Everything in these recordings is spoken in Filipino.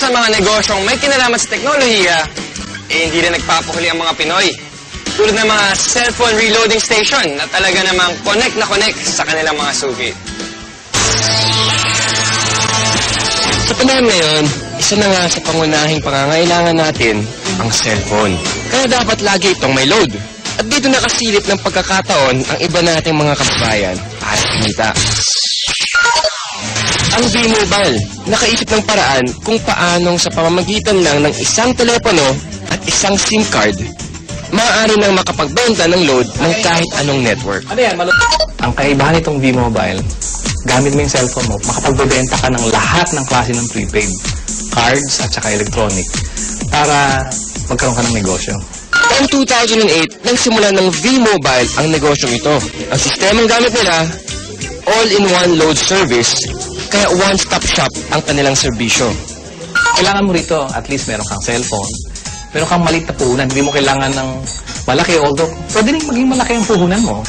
sa mga negosyong may kinalaman sa teknolohiya, hindi rin nagpapahuli ang mga Pinoy. Tulad ng mga cellphone reloading station na talaga namang connect na connect sa kanilang mga suki. Sa panahon ngayon, isa na nga sa pangunahing pangangailangan natin ang cellphone. Kaya dapat lagi itong may load. At dito nakasilip ng pagkakataon ang iba nating mga kababayan para kumita. Ang V-Mobile, nakaisip ng paraan kung paanong sa pamamagitan lang ng isang telepono at isang SIM card, maaari nang makapagbenta ng load ng kahit anong network. Ang kaibahan nitong V-Mobile, gamit mo yung cellphone mo, makapagbebenta ka ng lahat ng klase ng prepaid, cards at saka electronic, para magkaroon ka ng negosyo. Taong 2008, nagsimula ng V-Mobile ang negosyong ito. Ang sistemang gamit nila, all-in-one load service, kaya one-stop shop ang kanilang serbisyo. Kailangan mo rito, at least meron kang cellphone, meron kang maliit na puhunan, hindi mo kailangan ng malaki, although pwede rin maging malaki ang puhunan mo.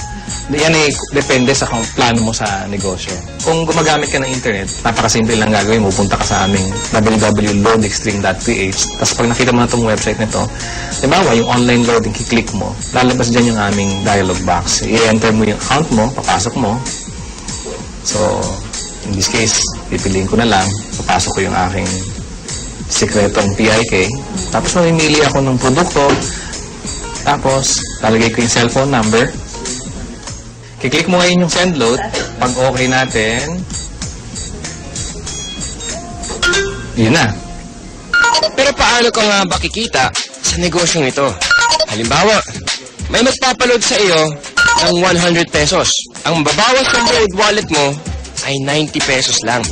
Yan ay depende sa kung plano mo sa negosyo. Kung gumagamit ka ng internet, napakasimple lang gagawin mo. Punta ka sa aming www.loadextreme.ph. Tapos pag nakita mo na itong website nito, diba, yung online loading, kiklik mo, lalabas dyan yung aming dialog box. I-enter mo yung account mo, papasok mo. So, in this case, pipiliin ko na lang, papasok ko yung aking sikretong PIK. Tapos mamimili ako ng produkto. Tapos, lalagay ko yung cellphone number. Kiklik mo ngayon yung send load. Pag okay natin, yun na. Pero paano ka nga ba kikita sa negosyong ito? Halimbawa, may magpapaload sa iyo ng 100 pesos. Ang babawas ng load wallet mo ay 90 pesos lang.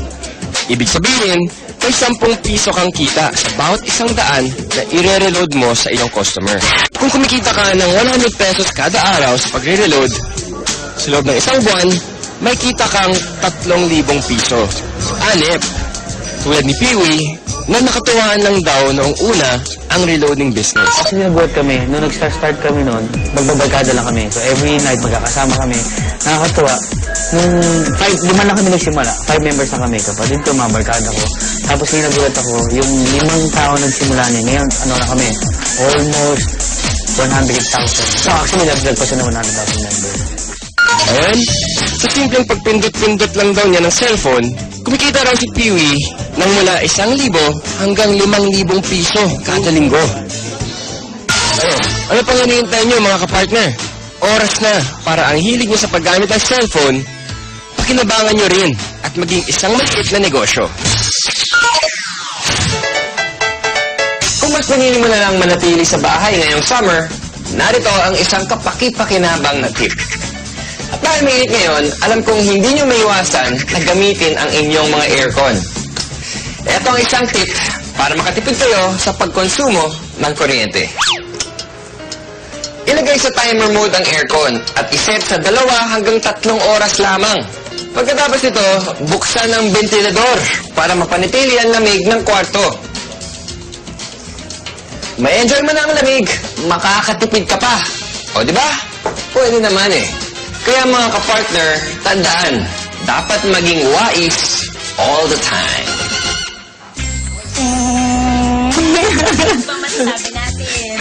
Ibig sabihin, may 10 piso kang kita sa bawat 100 na i-reload mo sa iyong customer. Kung kumikita ka ng 100 pesos kada araw sa pagre-reload, sa loob ng isang buwan, may kita kang 3,000 piso. Anip, tulad ni Peewee, na nakatuwaan lang daw noong una ang reloading business. Actually, nabuhat kami. Nung nag-start kami noon, magbabarkada lang kami. So, every night, magkakasama kami. Nakakatuwa. Nung 5 lang kami nagsimula. 5 members na kami. Kapatid ko, mga barkada ko. Tapos, yung nagulat ako, yung 5 tao nagsimula niya. Ngayon, ano na kami? Almost 100,000. So, actually, nag-vlog pa siya ng 100,000 members. Ayan, sa simpleng pagpindot-pindot lang daw niya ng cellphone, kumikita raw si Peewee ng mula 1,000 hanggang 5,000 piso kada linggo. Ayun, ano pang hinihintay niyo mga kapartner? Oras na para ang hilig niyo sa paggamit ng cellphone, pakinabangan niyo rin at maging isang maliit na negosyo. Kung mas pinili mo na lang manatili sa bahay ngayong summer, narito ang isang kapaki-pakinabang na tip. At dahil mainit ngayon, alam kong hindi nyo maiwasan na gamitin ang inyong mga aircon. Ito ang isang tip para makatipid kayo sa pagkonsumo ng kuryente. Ilagay sa timer mode ang aircon at iset sa 2 hanggang 3 oras lamang. Pagkatapos nito, buksan ang ventilador para mapanatili ang lamig ng kwarto. May enjoy mo na ang lamig, makakatipid ka pa. O, di ba? Pwede naman eh. Kaya mga kapartner, tandaan, dapat maging wais all the time. Ano ba masasabi natin?